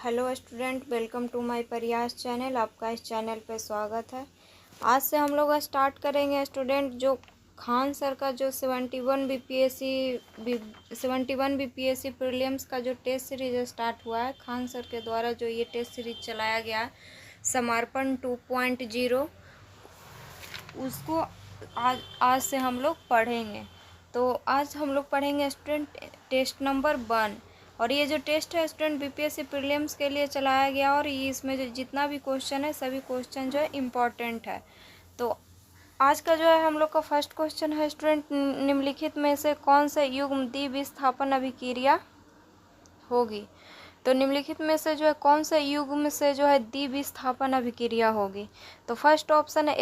Hello student, welcome to my Prayas channel. आपका इस channel पे स्वागत है। आज से हम लोग स्टार्ट करेंगे स्टूडेंट जो खान सर का जो 71 बीपीएससी प्रीलिम्स का जो टेस्ट सीरीज स्टार्ट हुआ है, खान सर के द्वारा जो ये टेस्ट सीरीज चलाया गया है समर्पण 2.0, उसको आज से हम लोग पढ़ेंगे। तो आज हम लोग पढ़ेंगे स्टूडेंट टेस्ट नंबर 1। और ये जो टेस्ट है स्टूडेंट बीपीएससी प्रीलिम्स के लिए चलाया गया, और ये इसमें जो जितना भी क्वेश्चन है सभी क्वेश्चन जो है इम्पॉर्टेंट है। तो आज का जो है हम लोग का फर्स्ट क्वेश्चन है स्टूडेंट, निम्नलिखित में से कौन से युग्म द्विविस्थापन अभिक्रिया होगी। तो निम्नलिखित में से जो है कौन से युग्म से जो है द्विविस्थापन अभिक्रिया होगी। तो फर्स्ट ऑप्शन है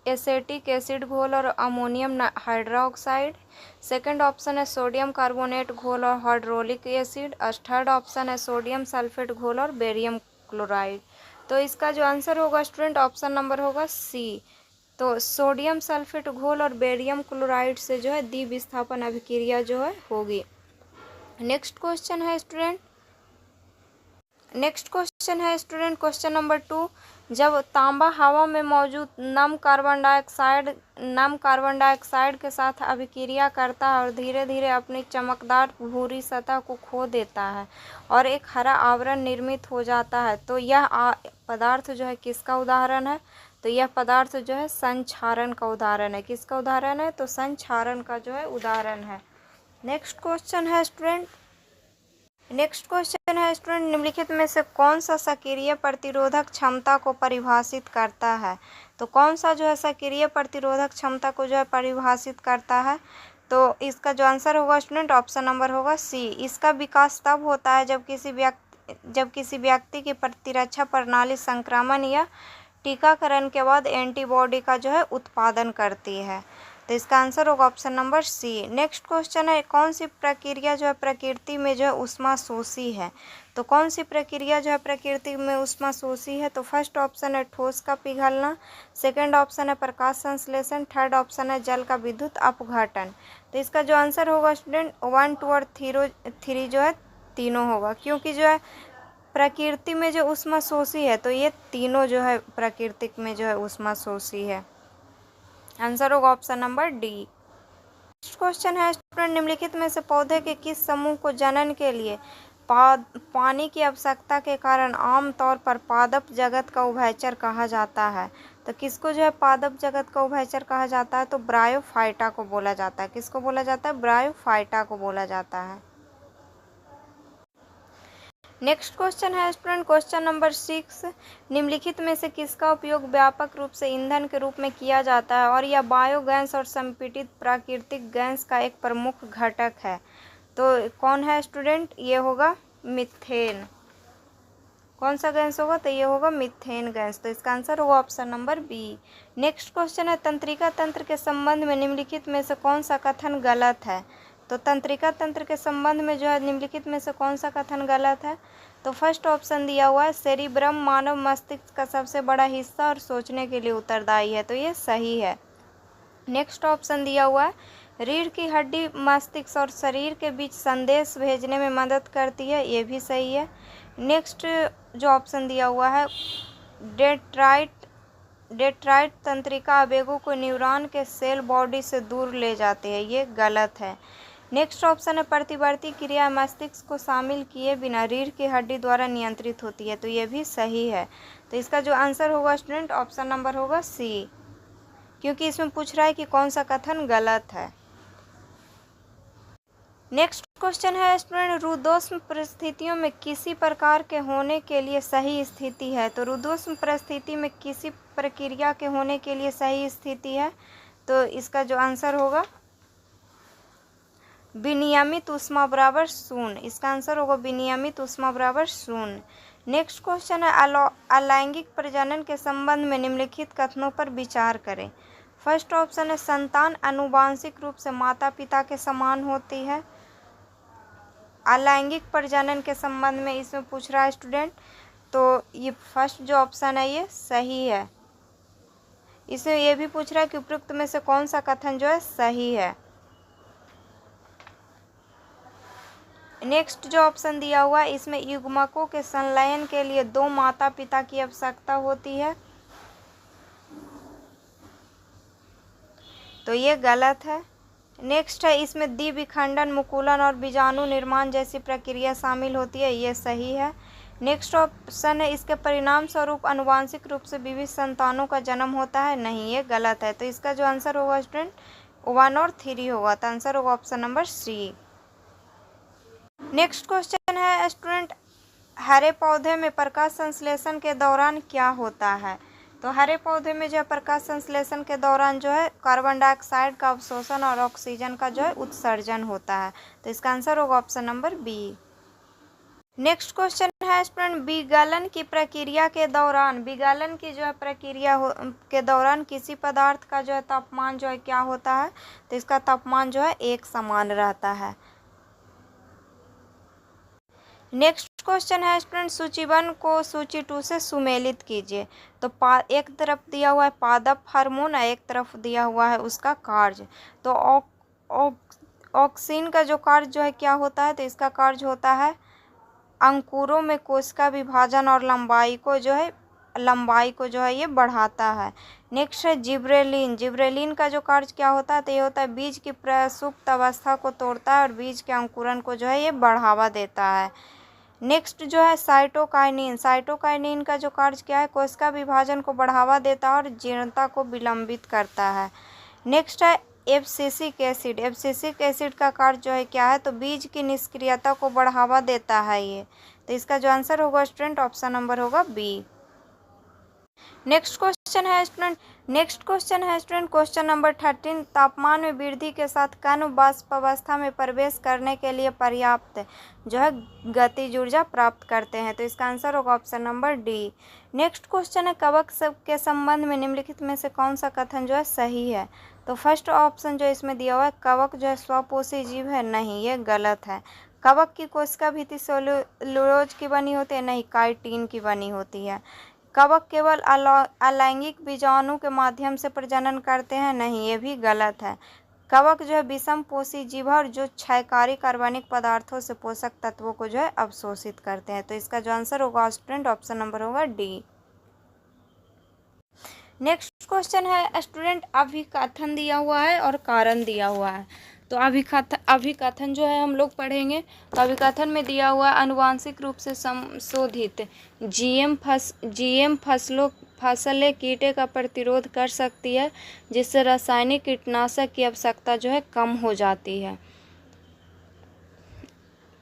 एसेटिक एसिड घोल और अमोनियम हाइड्रोक्साइड। सेकंड ऑप्शन है सोडियम कार्बोनेट घोल और हाइड्रोलिक एसिड। और थर्ड ऑप्शन है सोडियम सल्फेट घोल और बेरियम क्लोराइड। तो इसका जो आंसर होगा स्टूडेंट ऑप्शन नंबर होगा सी। तो सोडियम सल्फेट घोल और बेरियम क्लोराइड से जो है द्विविस्थापन अभिक्रिया जो है होगी। नेक्स्ट क्वेश्चन है स्टूडेंट क्वेश्चन नंबर 2। जब तांबा हवा में मौजूद नम कार्बन डाइऑक्साइड के साथ अभिक्रिया करता है और धीरे धीरे अपनी चमकदार भूरी सतह को खो देता है और एक हरा आवरण निर्मित हो जाता है, तो यह पदार्थ जो है किसका उदाहरण है। तो यह पदार्थ जो है संक्षारण का उदाहरण है। किसका उदाहरण है? तो संक्षारण का जो है उदाहरण है। नेक्स्ट क्वेश्चन है स्टूडेंट निम्नलिखित में से कौन सा सक्रिय प्रतिरोधक क्षमता को परिभाषित करता है। तो कौन सा जो है सक्रिय प्रतिरोधक क्षमता को जो है परिभाषित करता है। तो इसका जो आंसर होगा स्टूडेंट ऑप्शन नंबर होगा सी। इसका विकास तब होता है जब किसी व्यक्ति की प्रतिरक्षा प्रणाली संक्रमण या टीकाकरण के बाद एंटीबॉडी का जो है उत्पादन करती है। तो इसका आंसर होगा option number C. Next question है, कौन सी प्रक्रिया जो है प्रकृति में जो है ऊष्माशोषी है। तो कौन सी प्रक्रिया जो है प्रकृति में ऊष्माशोषी है। तो फर्स्ट ऑप्शन है ठोस का पिघलना। सेकंड ऑप्शन है प्रकाश संश्लेषण। थर्ड ऑप्शन है जल का विद्युत अपघटन। तो इसका जो आंसर होगा स्टूडेंट 1, 2 और 3 जो है तीनों होगा, क्योंकि जो है प्रकृति में जो ऊष्माशोषी है तो ये तीनों जो है प्राकृतिक में जो है ऊष्माशोषी है। आंसर होगा option number D. Next question है स्टूडेंट, निम्नलिखित में से पौधे के किस समूह को जनन के लिए पानी की आवश्यकता के कारण आमतौर पर पादप जगत का उभयचर कहा जाता है। तो किसको जो है पादप जगत का उभयचर कहा जाता है। तो ब्रायोफाइटा को बोला जाता है। किसको बोला जाता है? ब्रायोफाइटा को बोला जाता है। नेक्स्ट क्वेश्चन है स्टूडेंट क्वेश्चन नंबर 6। निम्नलिखित में से किसका उपयोग व्यापक रूप से ईंधन के रूप में किया जाता है और यह बायोगैस और संपीड़ित प्राकृतिक गैस का एक प्रमुख घटक है। तो कौन है स्टूडेंट? ये होगा मीथेन। कौन सा गैस होगा? तो ये होगा मीथेन गैस। तो इसका आंसर होगा option number B. Next question है, तंत्रिका तंत्र के संबंध में निम्नलिखित में से कौन सा कथन गलत है। तो तंत्रिका तंत्र के संबंध में जो है निम्नलिखित में से कौन सा कथन गलत है। तो फर्स्ट ऑप्शन दिया हुआ है सेरिब्रम मानव मस्तिष्क का सबसे बड़ा हिस्सा और सोचने के लिए उत्तरदायी है, तो ये सही है। नेक्स्ट ऑप्शन दिया हुआ है रीढ़ की हड्डी मस्तिष्क और शरीर के बीच संदेश भेजने में मदद करती है, ये भी सही है। नेक्स्ट जो ऑप्शन दिया हुआ है डेट्राइट तंत्रिका आवेगों को न्यूरॉन के सेल बॉडी से दूर ले जाते हैं, ये गलत है। नेक्स्ट ऑप्शन है प्रतिवर्ती क्रिया मस्तिष्क को शामिल किए बिना रीढ़ की हड्डी द्वारा नियंत्रित होती है, तो ये भी सही है। तो इसका जो आंसर होगा स्टूडेंट ऑप्शन नंबर होगा सी, क्योंकि इसमें पूछ रहा है कि कौन सा कथन गलत है। नेक्स्ट क्वेश्चन है स्टूडेंट, रुद्धोष्म परिस्थितियों में किसी प्रकार के होने के लिए सही स्थिति है। तो रुद्धोष्म परिस्थिति में किसी प्रक्रिया के होने के लिए सही स्थिति है। तो इसका जो आंसर होगा विनियमित ऊष्मा बराबर 0। इसका आंसर होगा विनियमित ऊष्मा बराबर 0। नेक्स्ट क्वेश्चन है, अलैंगिक प्रजनन के संबंध में निम्नलिखित कथनों पर विचार करें। फर्स्ट ऑप्शन है संतान आनुवांशिक रूप से माता पिता के समान होती है। अलैंगिक प्रजनन के संबंध में इसमें पूछ रहा है स्टूडेंट, तो ये फर्स्ट जो ऑप्शन है ये सही है। इसमें ये भी पूछ रहा है कि उपयुक्त में से कौन सा कथन जो है सही है। नेक्स्ट जो ऑप्शन दिया हुआ है इसमें युग्मकों के संलयन के लिए 2 माता पिता की आवश्यकता होती है, तो ये गलत है। नेक्स्ट है इसमें द्विविखंडन, मुकुलन और बीजाणु निर्माण जैसी प्रक्रिया शामिल होती है, ये सही है। नेक्स्ट ऑप्शन है इसके परिणाम स्वरूप आनुवांशिक रूप से विविध संतानों का जन्म होता है, नहीं, ये गलत है। तो इसका जो आंसर होगा स्टूडेंट 1 और 3 होगा, तो आंसर होगा option number C. Next question है स्टूडेंट, हरे पौधे में प्रकाश संश्लेषण के दौरान क्या होता है? तो हरे पौधे में जो है प्रकाश संश्लेषण के दौरान जो है कार्बन डाइऑक्साइड का अवशोषण और ऑक्सीजन का जो है उत्सर्जन होता है, तो इसका आंसर होगा option number B. Next question है स्टूडेंट, विगलन की प्रक्रिया के दौरान, विगलन की जो है प्रक्रिया के दौरान किसी पदार्थ का जो है तापमान जो है क्या होता है? तो इसका तापमान जो है एक समान रहता है। नेक्स्ट क्वेश्चन है स्टूडेंट, सूची 1 को सूची 2 से सुमेलित कीजिए। तो एक तरफ दिया हुआ है पादप हार्मोन, एक तरफ दिया हुआ है उसका कार्य। तो ऑक्सिन का जो कार्य जो है क्या होता है? तो इसका कार्य होता है अंकुरों में कोशिका विभाजन और लंबाई को जो है ये बढ़ाता है। नेक्स्ट है जिब्रेलिन, जिब्रेलिन का जो कार्य क्या होता है? तो ये होता है बीज की प्रसुप्त अवस्था को तोड़ता है और बीज के अंकुरन को जो है ये बढ़ावा देता है। नेक्स्ट जो है साइटोकाइनिन, साइटोकाइनिन का जो कार्य क्या है? कोशिका विभाजन को बढ़ावा देता है और जीर्णता को विलंबित करता है। नेक्स्ट है एब्सिसिक एसिड, एब्सिसिक एसिड का कार्य जो है क्या है? तो बीज की निष्क्रियता को बढ़ावा देता है ये, तो इसका जो आंसर होगा स्टूडेंट ऑप्शन नंबर होगा बी। नेक्स्ट क्वेश्चन है स्टूडेंट क्वेश्चन नंबर 13, तापमान में वृद्धि के साथ कण वाष्प अवस्था में प्रवेश करने के लिए पर्याप्त जो है गतिज ऊर्जा प्राप्त करते हैं, तो इसका आंसर होगा option number D. Next question है कवक के संबंध में निम्नलिखित में से कौन सा कथन जो है सही है? तो फर्स्ट ऑप्शन जो इसमें दिया हुआ है कवक जो है स्वपोषी जीव है, नहीं, ये गलत है। कवक की कोशिका भित्ति सेलुलोज की बनी होती है, नहीं, काइटिन की बनी होती है। कवक केवल अलैंगिक बीजाणु के माध्यम से प्रजनन करते हैं, नहीं, ये भी गलत है। कवक जो है विषम पोषी जीव है जो क्षयकारी कार्बनिक पदार्थों से पोषक तत्वों को जो है अवशोषित करते हैं, तो इसका जो आंसर होगा स्टूडेंट ऑप्शन नंबर होगा डी। नेक्स्ट क्वेश्चन है स्टूडेंट, अभिकथन दिया हुआ है और कारण दिया हुआ है। तो अभिकथन जो है हम लोग पढ़ेंगे। तो अभिकथन में दिया हुआ आनुवांशिक रूप से संशोधित जीएम फसलें कीटे का प्रतिरोध कर सकती है, जिससे रासायनिक कीटनाशक की आवश्यकता जो है कम हो जाती है,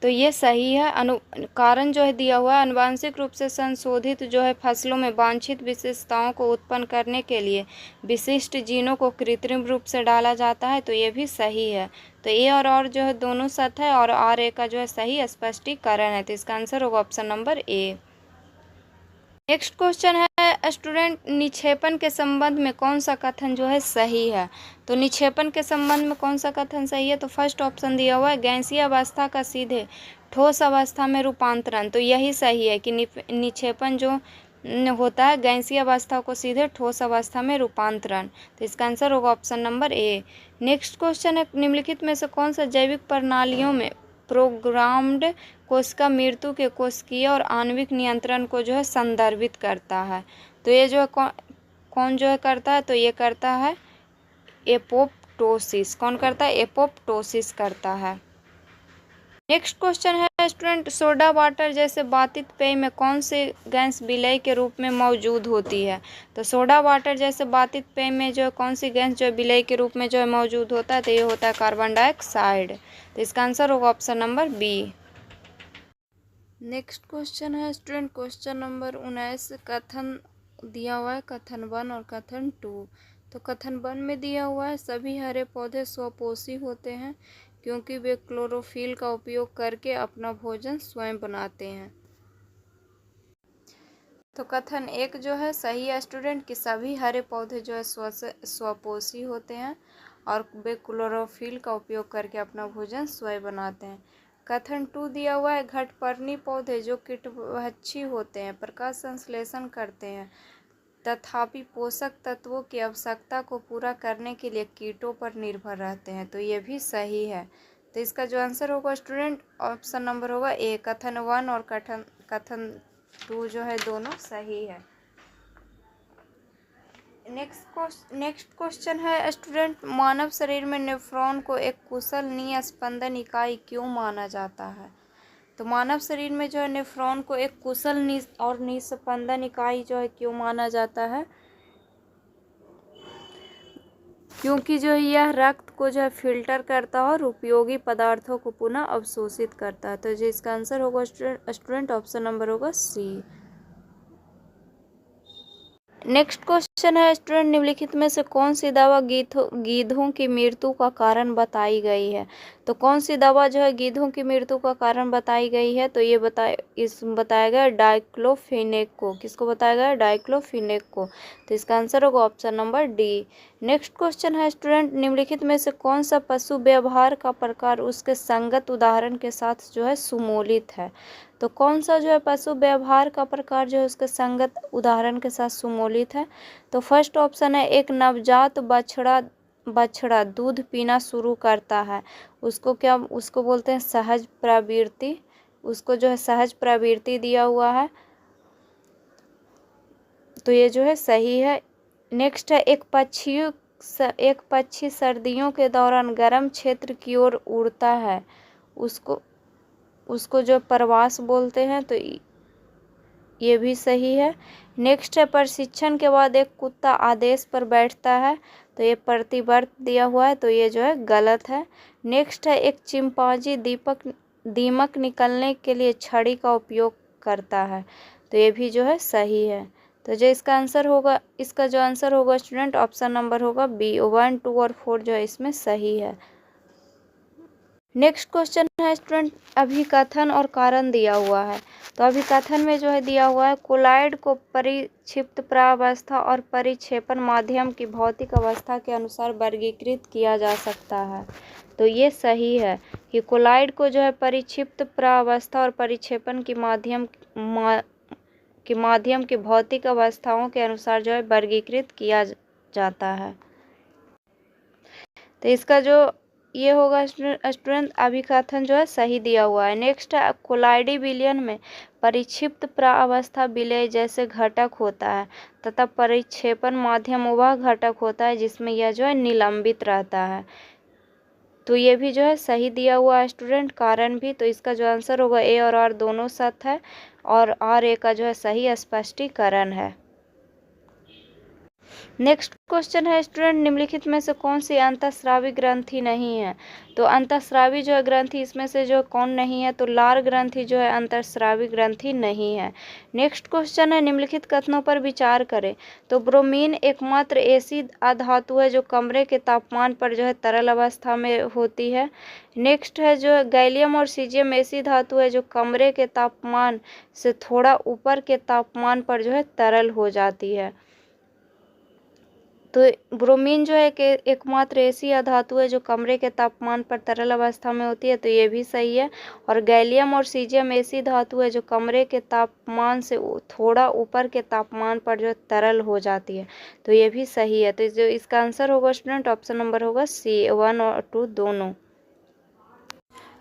तो ये सही है। कारण जो है दिया हुआ है आनुवांशिक रूप से संशोधित जो है फसलों में वांछित विशेषताओं को उत्पन्न करने के लिए विशिष्ट जीनों को कृत्रिम रूप से डाला जाता है, तो ये भी सही है। तो ए और जो है दोनों सत्य है और आर ए का जो है सही स्पष्टीकरण है, तो इसका आंसर होगा option number A. Next question है स्टूडेंट, निक्षेपण के संबंध में कौन सा कथन जो है सही है? तो निक्षेपण के संबंध में कौन सा कथन सही है? तो फर्स्ट ऑप्शन दिया हुआ है गैसीय अवस्था का सीधे ठोस अवस्था में रूपांतरण, तो यही सही है कि निक्षेपण जो होता है गैसीय अवस्था को सीधे ठोस अवस्था में रूपांतरण, तो इसका आंसर होगा option number A. Next question है, निम्नलिखित में से कौन सा जैविक प्रणालियों में प्रोग्राम्ड कोशिका मृत्यु के कोशिकीय और आणविक नियंत्रण को जो है संदर्भित करता है? तो ये जो है कौन जो है करता है? तो ये करता है एपोप्टोसिस। कौन करता है? एपोप्टोसिस करता है। नेक्स्ट क्वेश्चन है स्टूडेंट, सोडा वाटर जैसे बातित पेय में कौन सी गैस विलय के रूप में मौजूद होती है? तो सोडा वाटर जैसे बातित पेय में जो कौन सी गैस जो विलय के रूप में जो है मौजूद होता है? तो ये होता है कार्बन डाइऑक्साइड, तो इसका आंसर होगा option number B. Next question है स्टूडेंट क्वेश्चन नंबर 19, कथन दिया हुआ है कथन 1 और कथन 2। तो कथन 1 में दिया हुआ है सभी हरे पौधे स्वपोषी होते हैं क्योंकि वे क्लोरोफिल का उपयोग करके अपना भोजन स्वयं बनाते हैं। तो कथन 1 जो है सही है स्टूडेंट कि सभी हरे पौधे जो है स्वपोषी होते हैं और वे क्लोरोफिल का उपयोग करके अपना भोजन स्वयं बनाते हैं। कथन 2 दिया हुआ है घटपर्णी पौधे जो कीटभक्षी होते हैं प्रकाश संश्लेषण करते हैं तथापि पोषक तत्वों की आवश्यकता को पूरा करने के लिए कीटों पर निर्भर रहते हैं, तो ये भी सही है, तो इसका जो आंसर होगा स्टूडेंट ऑप्शन नंबर होगा ए, कथन 1 और कथन 2 जो है दोनों सही है। नेक्स्ट क्वेश्चन है स्टूडेंट, मानव शरीर में नेफ्रॉन को एक कुशल निस्पंदन इकाई क्यों माना जाता है? तो मानव शरीर में जो है नेफ्रॉन को एक कुशल निस्पंदन इकाई जो है क्यों माना जाता है? क्योंकि जो यह रक्त को जो है फिल्टर करता है और उपयोगी पदार्थों को पुनः अवशोषित करता है। तो जो इसका आंसर होगा स्टूडेंट ऑप्शन नंबर होगा सी। नेक्स्ट क्वेश्चन है स्टूडेंट, निम्नलिखित में से कौन सी दवा गीधों की मृत्यु का कारण बताई गई है? तो कौन सी दवा जो है गीधों की मृत्यु का कारण बताई गई है? तो ये बताया गया डाइक्लोफिनेक को। किसको बताया गया? डाइक्लोफिनेक को। तो इसका आंसर होगा option number D. Next question है स्टूडेंट, निम्नलिखित में से कौन सा पशु व्यवहार का प्रकार उसके संगत उदाहरण के साथ जो है सुमोलित है? तो कौन सा जो है पशु व्यवहार का प्रकार जो है उसके संगत उदाहरण के साथ सुमोलित है? तो फर्स्ट ऑप्शन है, एक नवजात बछड़ा दूध पीना शुरू करता है, उसको बोलते हैं सहज प्रवृत्ति। उसको जो है सहज प्रवृत्ति दिया हुआ है, तो ये जो है सही है। नेक्स्ट है, एक पक्षी सर्दियों के दौरान गर्म क्षेत्र की ओर उड़ता है, उसको जो प्रवास बोलते हैं, तो ये भी सही है। नेक्स्ट है, प्रशिक्षण के बाद एक कुत्ता आदेश पर बैठता है, तो ये प्रतिवर्त दिया हुआ है, तो ये जो है गलत है। नेक्स्ट है, एक चिंपांजी दीमक निकलने के लिए छड़ी का उपयोग करता है, तो ये भी जो है सही है। तो जो इसका जो आंसर होगा स्टूडेंट ऑप्शन नंबर होगा बी। 1, 2 और 4 जो है इसमें सही है। नेक्स्ट क्वेश्चन है स्टूडेंट, अभिकथन और कारण दिया हुआ है। तो अभिकथन में जो है दिया हुआ है, कोलॉइड को परिक्षिप्त प्रावस्था और परिक्षेपण माध्यम की भौतिक अवस्था के अनुसार वर्गीकृत किया जा सकता है। तो ये सही है कि कोलॉइड को जो है परिक्षिप्त प्रावस्था और परिक्षेपण की माध्यम की भौतिक अवस्थाओं के अनुसार जो है वर्गीकृत किया जाता है। तो इसका जो ये होगा स्टूडेंट अभिकथन जो है सही दिया हुआ है। नेक्स्ट है, कोलॉइडी विलयन में परिक्षिप्त प्रावस्था विलय जैसे घटक होता है तथा परिक्षेपण माध्यम वह घटक होता है जिसमें यह जो है निलंबित रहता है, तो ये भी जो है सही दिया हुआ है स्टूडेंट, कारण भी। तो इसका जो आंसर होगा ए और आर दोनों सत्य है, और आर ए का जो है सही स्पष्टीकरण है। नेक्स्ट क्वेश्चन है स्टूडेंट, निम्नलिखित में से कौन सी अंतःस्रावी ग्रंथि नहीं है? तो अंतःस्रावी जो है ग्रंथि इसमें से जो कौन नहीं है? तो लार ग्रंथि जो है अंतःस्रावी ग्रंथि नहीं है। नेक्स्ट क्वेश्चन है, निम्नलिखित कथनों पर विचार करें। तो ब्रोमीन एकमात्र ऐसी अधातु है जो कमरे के तापमान पर जो है तरल अवस्था में होती है। नेक्स्ट है, जो गैलियम और सीजियम ऐसी धातु है जो कमरे के तापमान से थोड़ा ऊपर के तापमान पर जो है तरल हो जाती है। तो ब्रोमीन जो है कि एकमात्र ऐसी अधातु है जो कमरे के तापमान पर तरल अवस्था में होती है, तो ये भी सही है। और गैलियम और सीजियम ऐसी धातु है जो कमरे के तापमान से थोड़ा ऊपर के तापमान पर जो तरल हो जाती है, तो ये भी सही है। तो जो इसका आंसर होगा स्टूडेंट ऑप्शन नंबर होगा सी। 1 और 2 दोनों।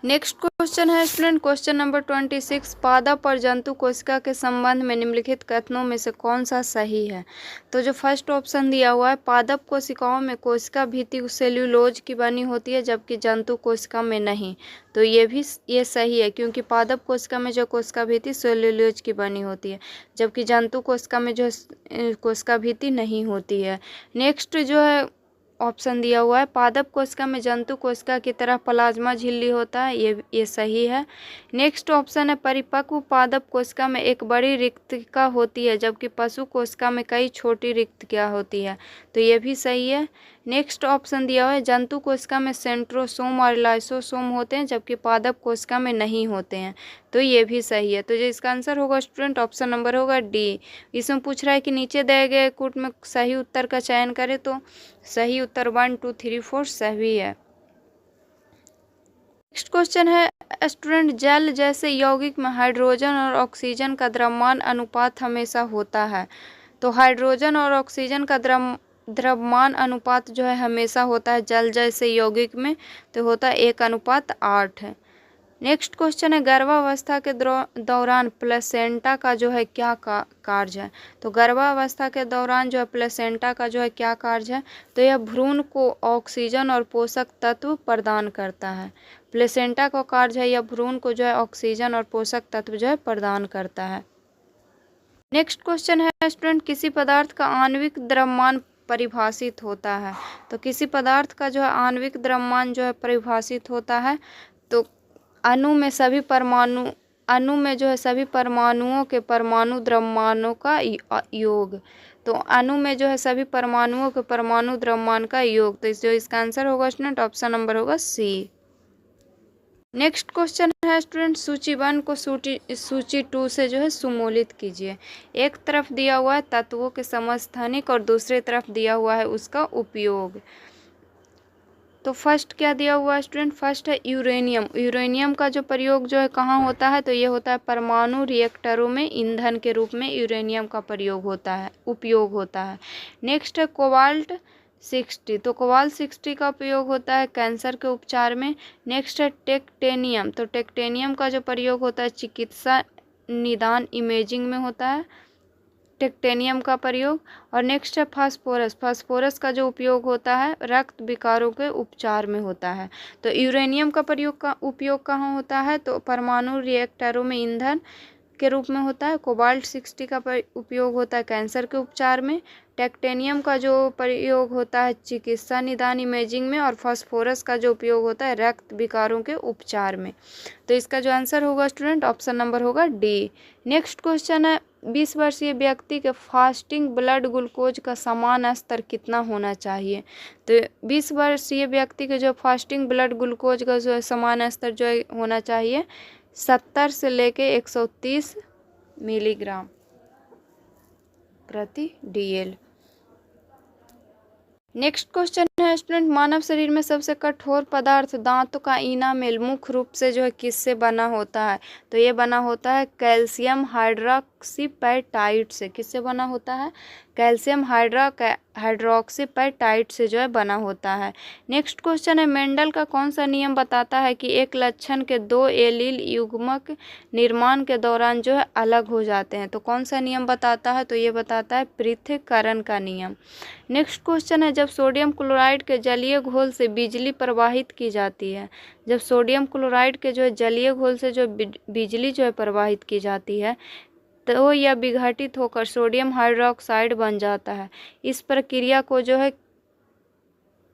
नेक्स्ट क्वेश्चन है स्टूडेंट, क्वेश्चन नंबर 26, पादप और जंतु कोशिका के संबंध में निम्नलिखित कथनों में से कौन सा सही है? तो जो फर्स्ट ऑप्शन दिया हुआ है, पादप कोशिकाओं में कोशिका भित्ति सेल्यूलोज की बनी होती है जबकि जंतु कोशिका में नहीं, तो ये सही है, क्योंकि पादप कोशिका में जो कोशिका भित्ति सेल्यूलोज की बनी होती है जबकि जंतु कोशिका में जो कोशिका भित्ति नहीं होती है। नेक्स्ट जो है ऑप्शन दिया हुआ है, पादप कोशिका में जंतु कोशिका की तरह प्लाज्मा झिल्ली होता है, ये सही है। नेक्स्ट ऑप्शन है, परिपक्व पादप कोशिका में एक बड़ी रिक्तिका होती है जबकि पशु कोशिका में कई छोटी रिक्तिका होती है, तो ये भी सही है। नेक्स्ट ऑप्शन दिया हुआ है, जंतु कोशिका में सेंट्रोसोम और लाइसोसोम होते हैं जबकि पादप कोशिका में नहीं होते हैं, तो ये भी सही है। तो जो इसका आंसर होगा स्टूडेंट ऑप्शन नंबर होगा डी। इसमें पूछ रहा है कि नीचे दिए गए कूट में सही उत्तर का चयन करें, तो सही उत्तर 1, 2, 3, 4 सही है। नेक्स्ट क्वेश्चन है स्टूडेंट, जल जैसे यौगिक में हाइड्रोजन और ऑक्सीजन का द्रव्यमान अनुपात हमेशा होता है। तो हाइड्रोजन और ऑक्सीजन का द्रव्यमान अनुपात जो है हमेशा होता है जल जैसे यौगिक में, तो होता है 1:8 है। नेक्स्ट क्वेश्चन है गर्भावस्था के दौरान प्लेसेंटा का जो है क्या कार्य है। तो गर्भावस्था के दौरान जो है प्लेसेंटा का जो है क्या कार्य है, तो यह भ्रूण को ऑक्सीजन और पोषक तत्व प्रदान करता है। प्लेसेंटा का कार्य है यह भ्रूण को जो है ऑक्सीजन और पोषक तत्व जो है प्रदान करता है। नेक्स्ट क्वेश्चन है स्टूडेंट, किसी पदार्थ का आणविक द्रव्यमान परिभाषित होता है। तो किसी पदार्थ का जो है आणविक द्रव्यमान जो है परिभाषित होता है, तो अणु में जो है सभी परमाणुओं के परमाणु द्रव्यमानों का योग। तो अणु में जो है सभी परमाणुओं के परमाणु द्रव्यमान का योग। तो इसका आंसर होगा स्टूडेंट ऑप्शन नंबर होगा सी। नेक्स्ट क्वेश्चन है स्टूडेंट, सूची 1 को सूची 2 से जो है सुमोलित कीजिए। एक तरफ दिया हुआ है तत्वों के समस्थानिक और दूसरी तरफ दिया हुआ है उसका उपयोग। तो फर्स्ट क्या दिया हुआ है स्टूडेंट, फर्स्ट है यूरेनियम। यूरेनियम का जो प्रयोग जो है कहाँ होता है, तो ये होता है परमाणु रिएक्टरों में ईंधन के रूप में यूरेनियम का उपयोग होता है। नेक्स्ट है कोबाल्ट 60। तो कोबाल्ट 60 का उपयोग होता है कैंसर के उपचार में। नेक्स्ट है टेक्टेनियम। तो टेक्टेनियम का जो प्रयोग होता है चिकित्सा निदान इमेजिंग में होता है टेक्टेनियम का प्रयोग। और नेक्स्ट है फास्फोरस। फास्फोरस का जो उपयोग होता है रक्त विकारों के उपचार में होता है। तो यूरेनियम का उपयोग कहाँ होता है, तो परमाणु रिएक्टरों में ईंधन के रूप में होता है। कोबाल्ट 60 का उपयोग होता है कैंसर के उपचार में। टेक्टेनियम का जो प्रयोग होता है चिकित्सा निदान इमेजिंग में। और फास्फोरस का जो उपयोग होता है रक्त विकारों के उपचार में। तो इसका जो आंसर होगा स्टूडेंट ऑप्शन नंबर होगा डी। नेक्स्ट क्वेश्चन है 20 वर्षीय व्यक्ति के फास्टिंग ब्लड ग्लूकोज का समान स्तर कितना होना चाहिए। तो 20 वर्षीय व्यक्ति के जो फास्टिंग ब्लड ग्लूकोज का जो है समान स्तर जो है होना चाहिए 70 से लेके 130 मिलीग्राम प्रति DL। नेक्स्ट क्वेश्चन है स्टूडेंट, मानव शरीर में सबसे कठोर पदार्थ दांतों का इनामेल मुख्य रूप से जो है किससे बना होता है। तो ये बना होता है कैल्शियम हाइड्रोक्सीपेटाइट से। किससे बना होता है, कैल्शियम हाइड्रोक्सीपेटाइट से जो है बना होता है। नेक्स्ट क्वेश्चन है मेंडल का कौन सा नियम बताता है कि एक लक्षण के 2 एलील युग्मक निर्माण के दौरान जो है अलग हो जाते हैं। तो कौन सा नियम बताता है, तो ये बताता है पृथक्करण का नियम। नेक्स्ट क्वेश्चन है जब सोडियम क्लोराइड के जलीय घोल से बिजली प्रवाहित की जाती है। जब सोडियम क्लोराइड के जो है जलीय घोल से जो बिजली जो है प्रवाहित की जाती है तो यह विघटित होकर सोडियम हाइड्रोक्साइड बन जाता है। इस प्रक्रिया को जो है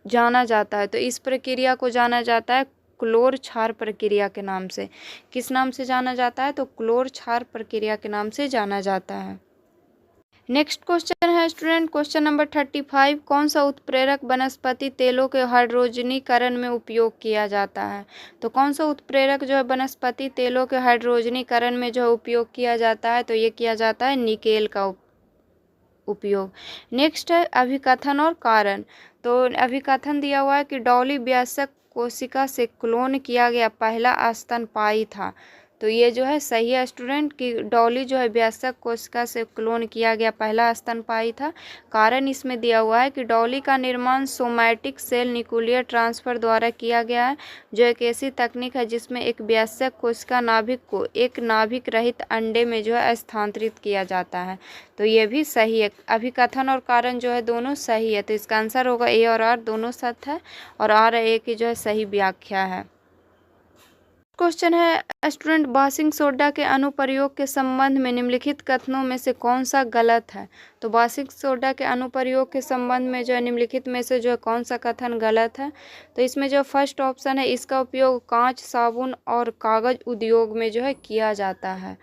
जाना जाता है, तो इस प्रक्रिया को जाना जाता है क्लोर क्षार प्रक्रिया के नाम से। किस नाम से जाना जाता है, तो क्लोर क्षार प्रक्रिया के नाम से जाना जाता है। नेक्स्ट क्वेश्चन है स्टूडेंट क्वेश्चन नंबर 35, कौन सा उत्प्रेरक वनस्पति तेलों के हाइड्रोजनीकरण में उपयोग किया जाता है। तो कौन सा उत्प्रेरक जो है वनस्पति तेलों के हाइड्रोजनीकरण में जो है उपयोग किया जाता है, तो ये किया जाता है निकेल का उपयोग। नेक्स्ट है अभिकथन और कारण। तो अभिकथन दिया हुआ है कि डॉली वयस्क कोशिका से क्लोन किया गया पहला स्तनपायी था। तो ये जो है सही है स्टूडेंट कि डॉली जो है वयस्क कोशिका से क्लोन किया गया पहला स्तनपायी था। कारण इसमें दिया हुआ है कि डॉली का निर्माण सोमैटिक सेल न्यूक्लियर ट्रांसफर द्वारा किया गया है, जो एक ऐसी तकनीक है जिसमें एक वयस्क कोशिका नाभिक को एक नाभिक रहित अंडे में जो है स्थानांतरित किया जाता है। तो ये भी सही है, अभिकथन और कारण जो है दोनों सही है। तो इसका आंसर होगा ए और आर दोनों सत्य है और आर ए की जो है सही व्याख्या है। क्वेश्चन है स्टूडेंट बासिंग सोडा के अनुप्रयोग के संबंध में निम्नलिखित कथनों में से कौन सा गलत है। तो बासिंग सोडा के अनुप्रयोग के संबंध में जो है निम्नलिखित में से जो है कौन सा कथन गलत है। तो इसमें जो फर्स्ट ऑप्शन है इसका उपयोग कांच साबुन और कागज उद्योग में जो है किया जाता है।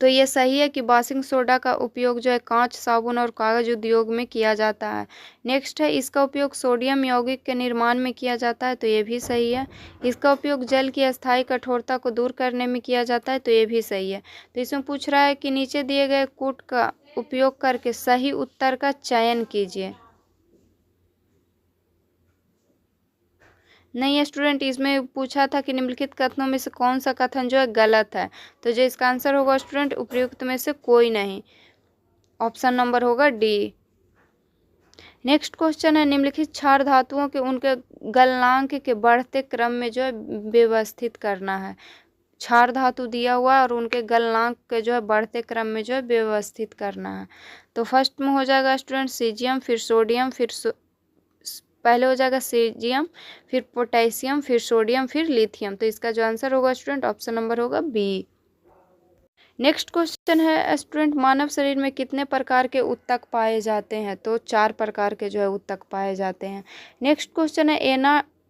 तो ये सही है कि बासिंग सोडा का उपयोग जो है कांच साबुन और कागज उद्योग में किया जाता है। नेक्स्ट है इसका उपयोग सोडियम यौगिक के निर्माण में किया जाता है। तो ये भी सही है। इसका उपयोग जल की अस्थायी कठोरता को दूर करने में किया जाता है। तो ये भी सही है। तो इसमें पूछ रहा है कि नीचे दिए गए कूट का उपयोग करके सही उत्तर का चयन कीजिए। नहीं स्टूडेंट, इसमें पूछा था कि निम्नलिखित कथनों में से कौन सा कथन जो है गलत है। तो जो इसका आंसर होगा स्टूडेंट उपयुक्त में से कोई नहीं, ऑप्शन नंबर होगा डी। नेक्स्ट क्वेश्चन है, निम्नलिखित क्षार धातुओं के उनके गलनांक के बढ़ते क्रम में जो है व्यवस्थित करना है। क्षार धातु दिया हुआ है और उनके गलनांक के जो है बढ़ते क्रम में जो है व्यवस्थित करना है। तो फर्स्ट में हो जाएगा स्टूडेंट सीजियम, फिर सोडियम, पहले हो जाएगा सीजियम, फिर पोटेशियम, फिर सोडियम, फिर लिथियम। तो इसका जो आंसर होगा स्टूडेंट ऑप्शन नंबर होगा बी। नेक्स्ट क्वेश्चन है स्टूडेंट, मानव शरीर में कितने प्रकार के ऊतक पाए जाते हैं? तो 4 प्रकार के जो है ऊतक पाए जाते हैं। नेक्स्ट क्वेश्चन है,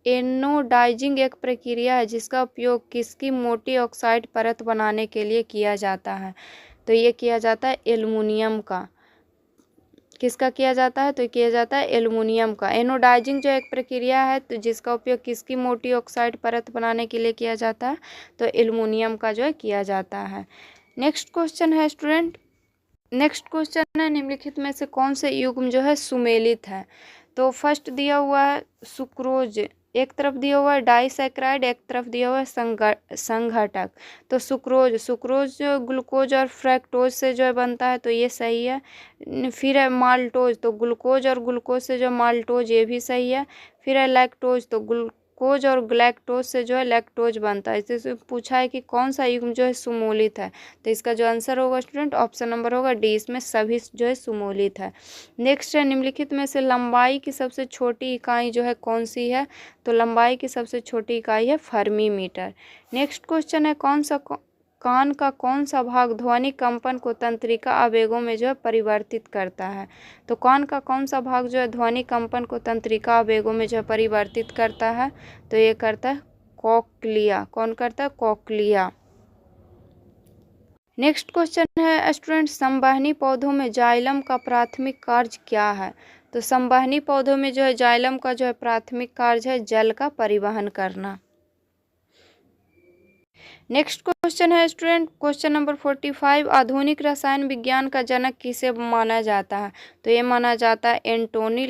एनोडाइजिंग एक प्रक्रिया है जिसका उपयोग किसकी मोटी ऑक्साइड परत बनाने के लिए किया जाता है? तो ये किया जाता है एल्युमिनियम का। किसका किया जाता है? तो किया जाता है एल्युमिनियम का। एनोडाइजिंग जो एक प्रक्रिया है तो जिसका उपयोग किसकी मोटी ऑक्साइड परत बनाने के लिए किया जाता है? तो एल्युमिनियम का जो है किया जाता है। नेक्स्ट क्वेश्चन है स्टूडेंट, नेक्स्ट क्वेश्चन है, निम्नलिखित में से कौन से युग्म जो है सुमेलित है? तो फर्स्ट दिया हुआ है सुक्रोज, एक तरफ दिया हुआ है डाइसैक्राइड, एक तरफ दिया हुआ है संघटक। तो सुक्रोज जो ग्लूकोज और फ्रैक्टोज से जो है बनता है, तो ये सही है। फिर है माल्टोज, तो ग्लूकोज और ग्लूकोज से जो माल्टोज, ये भी सही है। फिर है लैक्टोज, तो ग्लूकोज और ग्लैक्टोज से जो है लैक्टोज बनता है। इससे पूछा है कि कौन सा युग्म जो है सुमूलित है? तो इसका जो आंसर होगा स्टूडेंट ऑप्शन नंबर होगा डी, इसमें सभी जो है सुमूलित है। नेक्स्ट है, निम्नलिखित में से लंबाई की सबसे छोटी इकाई जो है कौन सी है? तो लंबाई की सबसे छोटी इकाई है फर्मी मीटर। नेक्स्ट क्वेश्चन है, कान का कौन सा भाग ध्वनि कंपन को तंत्रिका आवेगों में जो है परिवर्तित करता है? तो कान का कौन सा भाग जो है ध्वनि कंपन को तंत्रिका आवेगों में जो है परिवर्तित करता है? तो ये करता है कॉक्लिया। कौन करता है? कॉक्लिया। नेक्स्ट क्वेश्चन है स्टूडेंट, संवहनी पौधों में जाइलम का प्राथमिक कार्य क्या है? तो संवहनी पौधों में जो है जाइलम का जो है प्राथमिक कार्य है जल का परिवहन करना। नेक्स्ट क्वेश्चन है स्टूडेंट, क्वेश्चन नंबर 45, आधुनिक रसायन विज्ञान का जनक किसे माना जाता है? तो ये माना जाता है एंटोनी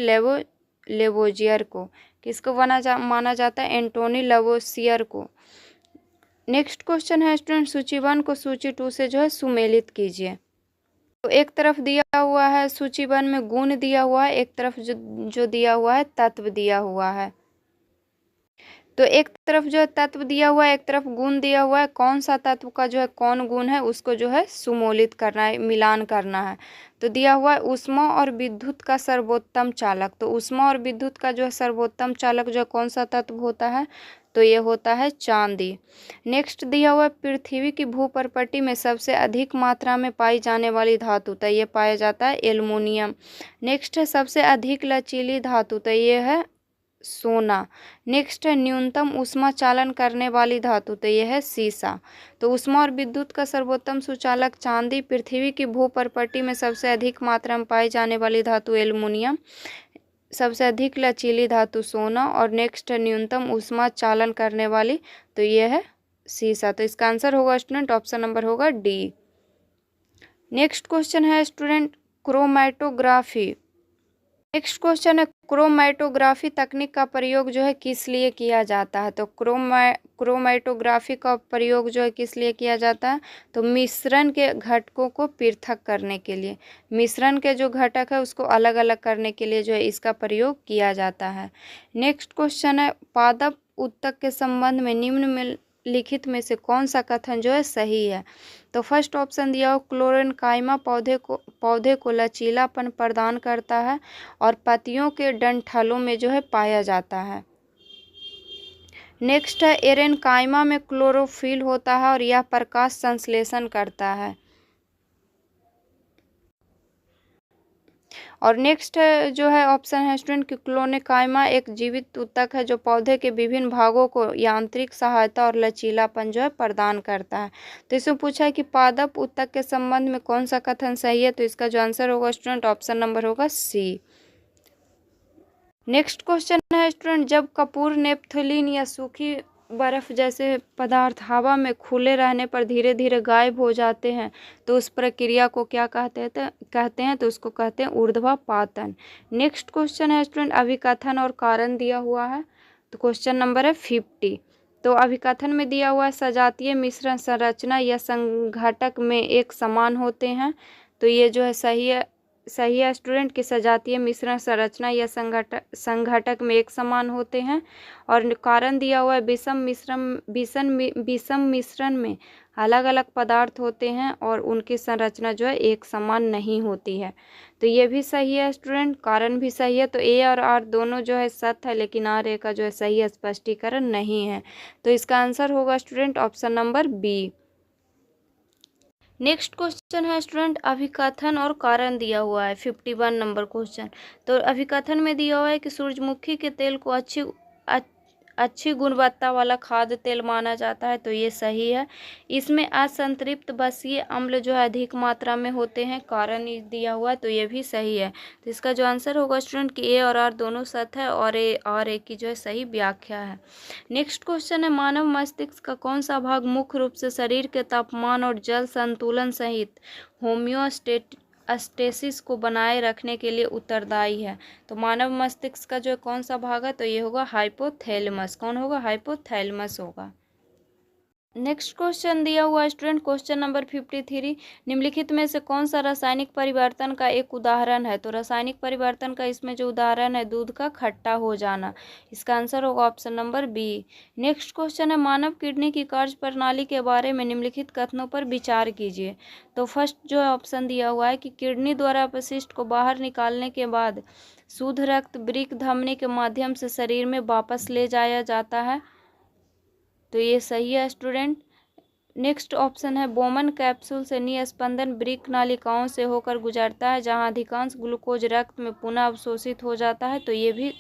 लेवोजियर को। किसको माना जाता है? एंटोनी लेवोसियर को। नेक्स्ट क्वेश्चन है स्टूडेंट, सूची 1 को सूची 2 से जो है सुमेलित कीजिए। तो एक तरफ दिया हुआ है सूची 1 में गुण दिया हुआ है, एक तरफ जो दिया हुआ है तत्व दिया हुआ है। तो एक तरफ जो है तत्व दिया हुआ है, एक तरफ गुण दिया हुआ है। कौन सा तत्व का जो है कौन गुण है उसको जो है सुमोलित करना है, मिलान करना है। तो दिया हुआ है ऊष्मा और विद्युत का सर्वोत्तम चालक। तो ऊष्मा और विद्युत का जो है सर्वोत्तम चालक जो है कौन सा तत्व होता है? तो ये होता है चांदी। नेक्स्ट दिया हुआ है पृथ्वी की भूपर्पटी में सबसे अधिक मात्रा में पाई जाने वाली धातु। तो ये पाया जाता है एल्युमिनियम। नेक्स्ट है सबसे अधिक लचीली धातु। तो ये है सोना। नेक्स्ट है न्यूनतम ऊष्मा चालन करने वाली धातु। तो यह है सीसा। तो ऊष्मा और विद्युत का सर्वोत्तम सुचालक चांदी, पृथ्वी की भूपर्पटी में सबसे अधिक मात्रा में पाई जाने वाली धातु एल्युमिनियम, सबसे अधिक लचीली धातु सोना, और नेक्स्ट है न्यूनतम ऊष्मा चालन करने वाली, तो यह है सीसा। तो इसका आंसर होगा स्टूडेंट ऑप्शन नंबर होगा डी। नेक्स्ट क्वेश्चन है स्टूडेंट क्रोमैटोग्राफी। नेक्स्ट क्वेश्चन है क्रोमैटोग्राफी तकनीक का प्रयोग जो है किस लिए किया जाता है? तो क्रोमैटोग्राफी का प्रयोग जो है किस लिए किया जाता है? तो मिश्रण के घटकों को पृथक करने के लिए, मिश्रण के जो घटक है उसको अलग अलग करने के लिए जो है इसका प्रयोग किया जाता है। नेक्स्ट क्वेश्चन है पादप ऊतक के संबंध में निम्नलिखित में से कौन सा कथन जो है सही है? तो फर्स्ट ऑप्शन दिया हो क्लोरेनकाइमा पौधे को लचीलापन प्रदान करता है और पत्तियों के डंठलों में जो है पाया जाता है। नेक्स्ट है एरेनकाइमा में क्लोरोफिल होता है और यह प्रकाश संश्लेषण करता है। और नेक्स्ट जो है ऑप्शन है स्टूडेंट कि क्लोरेनकाइमा एक जीवित ऊतक है जो पौधे के विभिन्न भागों को यांत्रिक सहायता और लचीलापन जो है प्रदान करता है। तो इसमें पूछा है कि पादप ऊतक के संबंध में कौन सा कथन सही है? तो इसका जो आंसर होगा स्टूडेंट ऑप्शन नंबर होगा सी। नेक्स्ट क्वेश्चन है स्टूडेंट जब कपूर, नेपथलीन या सूखी बर्फ जैसे पदार्थ हवा में खुले रहने पर धीरे धीरे गायब हो जाते हैं तो उस प्रक्रिया को क्या कहते हैं? तो उसको कहते हैं ऊर्ध्वपातन। नेक्स्ट क्वेश्चन है स्टूडेंट अभिकथन और कारण दिया हुआ है। तो क्वेश्चन नंबर है 50। तो अभिकथन में दिया हुआ है सजातीय मिश्रण संरचना या संघटक में एक समान होते हैं। तो ये जो है सही है सही है स्टूडेंट कि सजातीय मिश्रण संरचना या संघटक में एक समान होते हैं। और कारण दिया हुआ है विषम मिश्रण में अलग अलग पदार्थ होते हैं और उनकी संरचना जो है एक समान नहीं होती है। तो ये भी सही है स्टूडेंट, कारण भी सही है। तो ए और आर दोनों जो है सत्य है, लेकिन आर ए का जो है सही स्पष्टीकरण नहीं है। तो इसका आंसर होगा student option number B. Next question है स्टूडेंट अभिकथन और कारण दिया हुआ है 51 नंबर क्वेश्चन। तो अभिकथन में दिया हुआ है कि सूरजमुखी के तेल को अच्छी गुणवत्ता वाला खाद्य तेल माना जाता है। तो ये सही है। इसमें असंतृप्त बसीय अम्ल जो है अधिक मात्रा में होते हैं, कारण दिया हुआ है। तो ये भी सही है। तो इसका जो आंसर होगा स्टूडेंट कि ए और आर दोनों सत्य है और ए की जो है सही व्याख्या है। नेक्स्ट क्वेश्चन है मानव मस्तिष्क का कौन सा भाग मुख्य रूप से शरीर के तापमान और जल संतुलन सहित होम्योस्टेसिस को बनाए रखने के लिए उत्तरदायी है। तो मानव मस्तिष्क का जो है कौन सा भाग है, तो ये होगा हाइपोथैलेमस। कौन होगा? हाइपोथैलेमस होगा। नेक्स्ट क्वेश्चन दिया हुआ स्टूडेंट क्वेश्चन नंबर 53, निम्नलिखित में से कौन सा रासायनिक परिवर्तन का एक उदाहरण है। तो रासायनिक परिवर्तन का इसमें जो उदाहरण है दूध का खट्टा हो जाना। इसका आंसर होगा option number B. Next question है मानव किडनी की कार्य प्रणाली के बारे में निम्नलिखित कथनों पर विचार कीजिए। तो फर्स्ट जो ऑप्शन दिया हुआ है कि किडनी द्वारा अपशिष्ट को बाहर निकालने के बाद शुद्ध रक्त वृक्क धमनी के माध्यम से शरीर में वापस ले जाया जाता है। तो ये सही है स्टूडेंट। नेक्स्ट ऑप्शन है बोमन कैप्सूल से निस्पंदन वृक्क नालिकाओं से होकर गुजरता है, जहां अधिकांश ग्लूकोज रक्त में पुनः अवशोषित हो जाता है। तो ये भी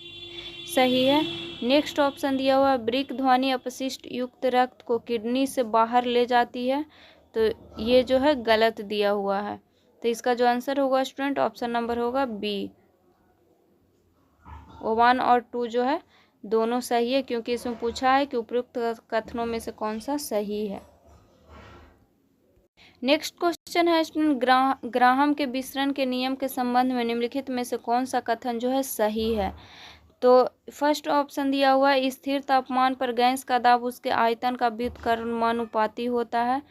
सही है। नेक्स्ट ऑप्शन दिया हुआ है वृक्क ध्वनि अपशिष्ट युक्त रक्त को किडनी से बाहर ले जाती है। तो ये जो है गलत दिया हुआ है। तो इसका जो आंसर होगा स्टूडेंट ऑप्शन नंबर होगा बी। 1 और 2 जो है दोनों सही है, क्योंकि इसमें पूछा है कि उपयुक्त कथनों में से कौन सा सही है। नेक्स्ट क्वेश्चन है स्टूडेंट ग्राहम के विसरण के नियम के संबंध में निम्नलिखित में से कौन सा कथन जो है सही है। तो फर्स्ट ऑप्शन दिया हुआ है स्थिर तापमान पर गैस का दाब उसके आयतन का व्युत्क्रमानुपाती होता है।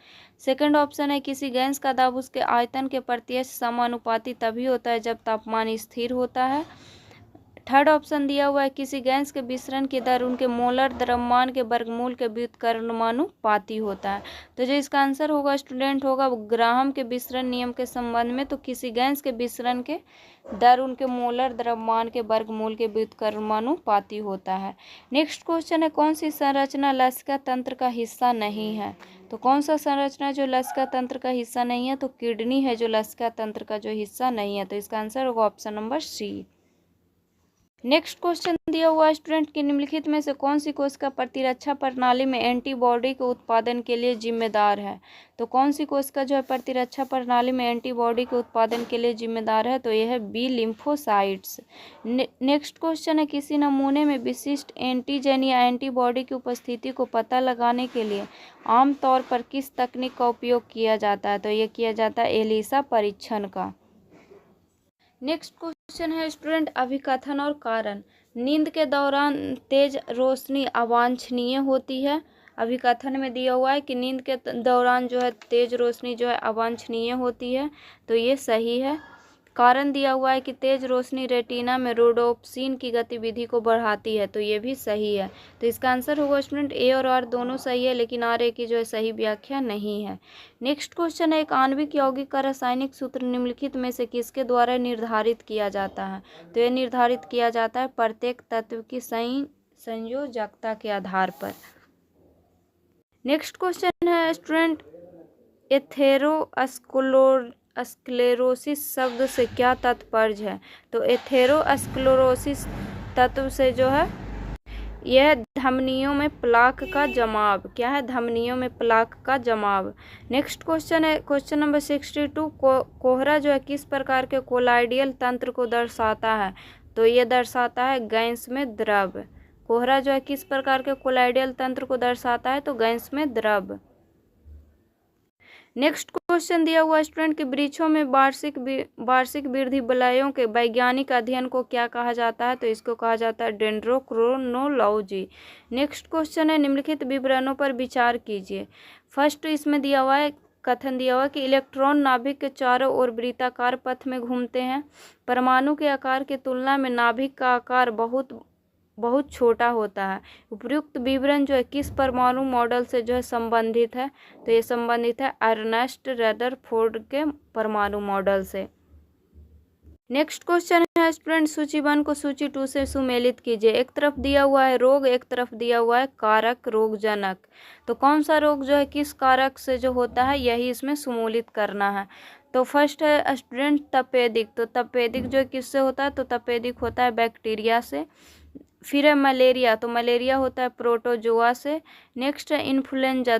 सेकंड ऑप्शन है किसी गैस का दाब उसके आयतन के प्रत्यक्ष समानुपाती तभी होता है जब तापमान स्थिर होता है। थर्ड ऑप्शन दिया हुआ है किसी गैस के विसरण की दर उनके मोलर द्रव्यमान के वर्गमूल के व्युत्क्रमानुपाती होता है। तो जो इसका आंसर होगा स्टूडेंट होगा ग्राहम के विसरण नियम के संबंध में, तो किसी गैस के विसरण के दर उनके मोलर द्रव्यमान के वर्गमूल के व्युत्क्रमानुपाती होता है। नेक्स्ट क्वेश्चन है कौन सी संरचना लसिका तंत्र का हिस्सा नहीं है। तो कौन सा संरचना जो लसिका तंत्र का हिस्सा नहीं है, तो किडनी है जो लसिका तंत्र का जो हिस्सा नहीं है। तो इसका आंसर होगा option number C. Next question दिया हुआ स्टूडेंट की निम्नलिखित में से कौन सी कोशिका प्रतिरक्षा प्रणाली में एंटीबॉडी के उत्पादन के लिए जिम्मेदार है। तो कौन सी कोशिका जो है प्रतिरक्षा प्रणाली में एंटीबॉडी के उत्पादन के लिए जिम्मेदार है, तो यह है बी लिम्फोसाइट्स। नेक्स्ट क्वेश्चन है किसी नमूने में विशिष्ट एंटीजन या एंटीबॉडी की उपस्थिति को पता लगाने के लिए आमतौर पर किस तकनीक का उपयोग किया जाता है। तो यह किया जाता है एलिसा परीक्षण का। नेक्स्ट क्वेश्चन है स्टूडेंट अभिकथन और कारण। नींद के दौरान तेज रोशनी अवांछनीय होती है। अभिकथन में दिया हुआ है कि नींद के दौरान जो है तेज रोशनी जो है अवांछनीय होती है। तो ये सही है। कारण दिया हुआ है कि तेज रोशनी रेटिना में रोडोप्सिन की गतिविधि को बढ़ाती है। तो ये भी सही है। तो इसका आंसर होगा स्टूडेंट ए और आर दोनों सही है, लेकिन आर ए की जो है सही व्याख्या नहीं है। नेक्स्ट क्वेश्चन है एक आणविक यौगिक का रासायनिक सूत्र निम्नलिखित में से किसके द्वारा निर्धारित किया जाता है। तो ये निर्धारित किया जाता है प्रत्येक तत्व की संयोजकता के आधार पर। नेक्स्ट क्वेश्चन है स्टूडेंट एथेरोस्क्लेरोसिस शब्द से क्या तात्पर्य है। तो एथेरोस्क्लेरोसिस तत्व से जो है यह धमनियों में प्लाक का जमाव। क्या है? धमनियों में प्लाक का जमाव। नेक्स्ट क्वेश्चन है क्वेश्चन नंबर 62 कोहरा जो है किस प्रकार के कोलाइडियल तंत्र को दर्शाता है। तो ये दर्शाता है गैस में द्रव। कोहरा जो है किस प्रकार के कोलाइडियल तंत्र को दर्शाता है, तो गैस में द्रव। नेक्स्ट क्वेश्चन दिया हुआ स्टूडेंट के वृक्षों में वार्षिक वृद्धि वलयों के वैज्ञानिक अध्ययन को क्या कहा जाता है। तो इसको कहा जाता है डेंड्रोक्रोनोलॉजी। नेक्स्ट क्वेश्चन है निम्नलिखित विवरणों पर विचार कीजिए। फर्स्ट इसमें दिया हुआ है कथन दिया हुआ कि इलेक्ट्रॉन नाभिक के चारों ओर वृत्ताकार पथ में घूमते हैं। परमाणु के आकार की तुलना में नाभिक का आकार बहुत छोटा होता है। उपयुक्त विवरण जो है किस परमाणु मॉडल से जो है संबंधित है, तो ये संबंधित है अर्नेस्ट रदरफोर्ड के परमाणु मॉडल से। नेक्स्ट क्वेश्चन है स्टूडेंट, सूची 1 को सूची 2 से सुमेलित कीजिए। एक तरफ दिया हुआ है रोग, एक तरफ दिया हुआ है कारक रोगजनक। तो कौन सा रोग जो है किस कारक से जो होता है, यही इसमें सुमूलित करना है। तो फर्स्ट है स्टूडेंट तपेदिक। तो तपेदिक जो है किससे होता है, तो तपेदिक होता है बैक्टीरिया से। फिर है मलेरिया। तो मलेरिया होता है प्रोटोजोआ से। नेक्स्ट है इन्फ्लुएंजा।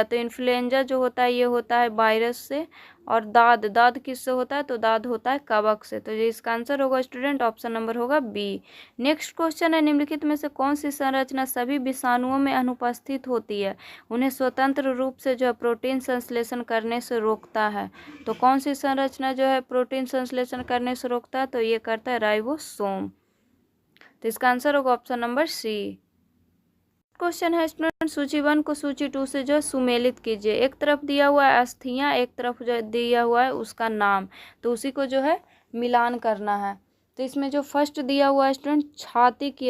तो इन्फ्लुएंजा जो होता है ये होता है वायरस से। और दाद किससे होता है, तो दाद होता है कवक से। तो ये इसका आंसर होगा स्टूडेंट ऑप्शन नंबर होगा बी। नेक्स्ट क्वेश्चन है, निम्नलिखित में से कौन सी संरचना सभी विषाणुओं में अनुपस्थित होती है, उन्हें स्वतंत्र रूप से जो है प्रोटीन संश्लेषण करने से रोकता है। तो कौन सी संरचना जो है प्रोटीन संश्लेषण करने से रोकता है, तो ये करता है राइबोसोम। तो इसका आंसर होगा ऑप्शन नंबर सी। क्वेश्चन है स्टूडेंट, सूची 1 को सूची 2 से जो है सुमेलित कीजिए। एक तरफ दिया हुआ है अस्थियां, एक तरफ जो दिया हुआ है उसका नाम, तो उसी को जो है मिलान करना है। तो इसमें जो फर्स्ट दिया हुआ है स्टूडेंट छाती की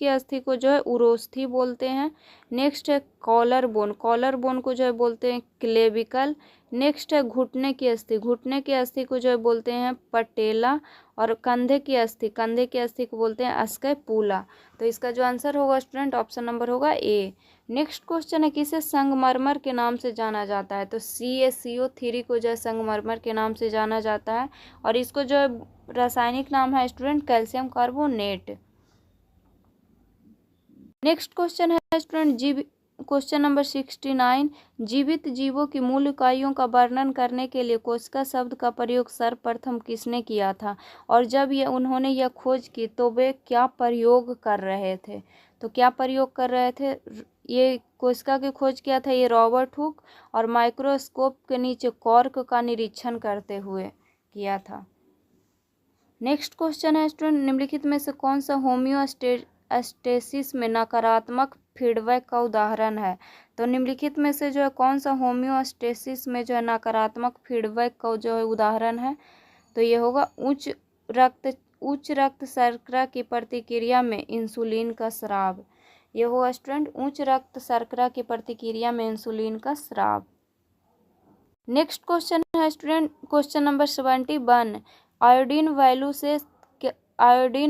अस्थि को जो है उरोस्थी बोलते हैं। नेक्स्ट है कॉलर बोन को जो है बोलते हैं क्लेविकल। नेक्स्ट है घुटने की अस्थि को जो है बोलते हैं पटेला। और कंधे की अस्थि को बोलते हैं स्कैपुला। तो इसका जो आंसर होगा स्टूडेंट ऑप्शन नंबर होगा ए। नेक्स्ट क्वेश्चन है, किसे संगमरमर के नाम से जाना जाता है, तो CaCO3 को जो है संगमरमर के नाम से जाना जाता है। और इसको जो है रासायनिक नाम है student calcium carbonate. Next question है स्टूडेंट क्वेश्चन नंबर 69, जीवित जीवों की मूल इकाइयों का वर्णन करने के लिए कोशिका शब्द का प्रयोग सर्वप्रथम किसने किया था, और जब उन्होंने यह खोज की तो वे क्या प्रयोग कर रहे थे। तो क्या प्रयोग कर रहे थे, ये कोशिका की खोज किया था ये रॉबर्ट हुक, और माइक्रोस्कोप के नीचे कॉर्क का निरीक्षण करते हुए किया था। नेक्स्ट क्वेश्चन है स्टूडेंट, निम्नलिखित में से कौन सा होम्योस्टेसिस में नकारात्मक फीडबैक का उदाहरण है। तो निम्नलिखित में से जो है कौन सा होम्योस्टेसिस में जो है नकारात्मक फीडबैक का जो है उदाहरण है, तो ये होगा उच्च रक्त शर्करा की प्रतिक्रिया में इंसुलिन का स्राव। ये होगा स्टूडेंट उच्च रक्त शर्करा की प्रतिक्रिया में इंसुलिन का स्राव। नेक्स्ट क्वेश्चन है student question number 71, iodine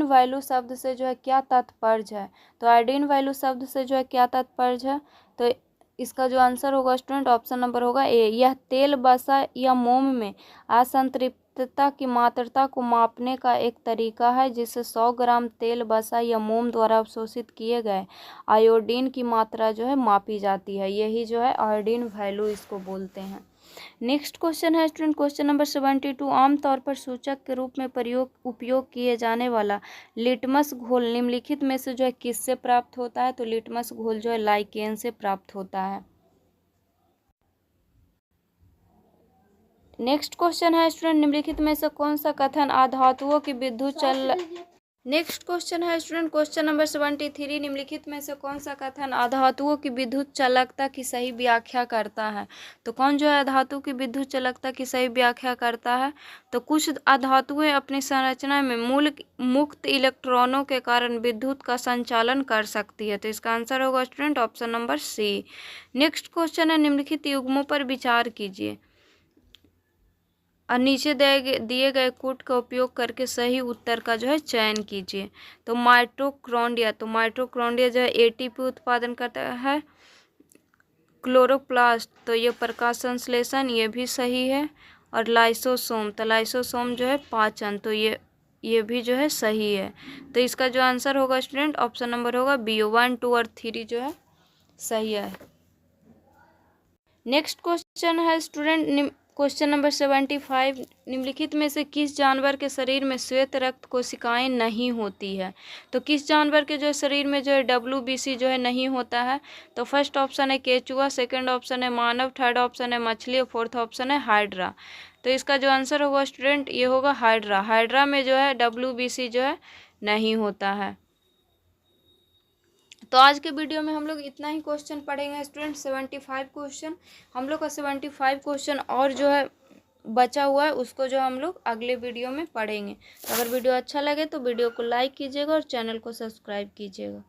value शब्द से जो है क्या तात्पर्य है। तो आयोडीन वैल्यू शब्द से जो है क्या तात्पर्य है, तो इसका जो आंसर होगा स्टूडेंट ऑप्शन नंबर होगा ए। यह तेल वसा या मोम में असंतृप्तता की मात्रा को मापने का एक तरीका है, जिससे 100 ग्राम तेल वसा या मोम द्वारा अवशोषित किए गए आयोडीन की मात्रा जो है मापी जाती है। यही जो है आयोडीन वैल्यू इसको बोलते हैं। नेक्स्ट क्वेश्चन है स्टूडेंट क्वेश्चन नंबर 72, आमतौर पर सूचक के रूप में उपयोग किए जाने वाला लिटमस घोल निम्नलिखित में से जो है किससे प्राप्त होता है। तो लिटमस घोल जो है लाइकेन से प्राप्त होता है। नेक्स्ट क्वेश्चन है स्टूडेंट, निम्नलिखित में से कौन सा कथन अधातुओं की विद्युत चल नेक्स्ट क्वेश्चन है स्टूडेंट क्वेश्चन नंबर 73, निम्नलिखित में से कौन सा कथन अधातुओं की विद्युत चालकता की सही व्याख्या करता है। तो कौन जो है अधातु की विद्युत चालकता की सही व्याख्या करता है, तो कुछ अधातुएं अपनी संरचना में मुक्त इलेक्ट्रॉनों के कारण विद्युत का संचालन कर सकती है। तो इसका आंसर होगा student option number C. Next question है, निम्नलिखित युग्मों पर विचार कीजिए और नीचे दिए गए कोड का उपयोग करके सही उत्तर का जो है चयन कीजिए। तो माइटोकॉन्ड्रिया जो है ATP उत्पादन करता है। क्लोरोप्लास्ट तो ये प्रकाश संश्लेषण, ये भी सही है। और लाइसोसोम जो है पाचन, तो ये भी जो है सही है। तो इसका जो आंसर होगा स्टूडेंट ऑप्शन नंबर होगा बी। 1, 2 और 3 जो है सही है। नेक्स्ट क्वेश्चन है स्टूडेंट क्वेश्चन नंबर 75, निम्नलिखित में से किस जानवर के शरीर में श्वेत रक्त कोशिकाएं नहीं होती है। तो किस जानवर के जो शरीर में जो है WBC जो है नहीं होता है। तो फर्स्ट ऑप्शन है केचुआ, सेकंड ऑप्शन है मानव, थर्ड ऑप्शन है मछली और फोर्थ ऑप्शन है हाइड्रा। तो इसका जो आंसर होगा स्टूडेंट ये होगा हाइड्रा में जो है WBC जो है नहीं होता है। तो आज के वीडियो में हम लोग इतना ही क्वेश्चन पढ़ेंगे स्टूडेंट। 75 क्वेश्चन हम लोग का 75 क्वेश्चन और जो है बचा हुआ है उसको जो हम लोग अगले वीडियो में पढ़ेंगे। तो अगर वीडियो अच्छा लगे तो वीडियो को लाइक कीजिएगा और चैनल को सब्सक्राइब कीजिएगा।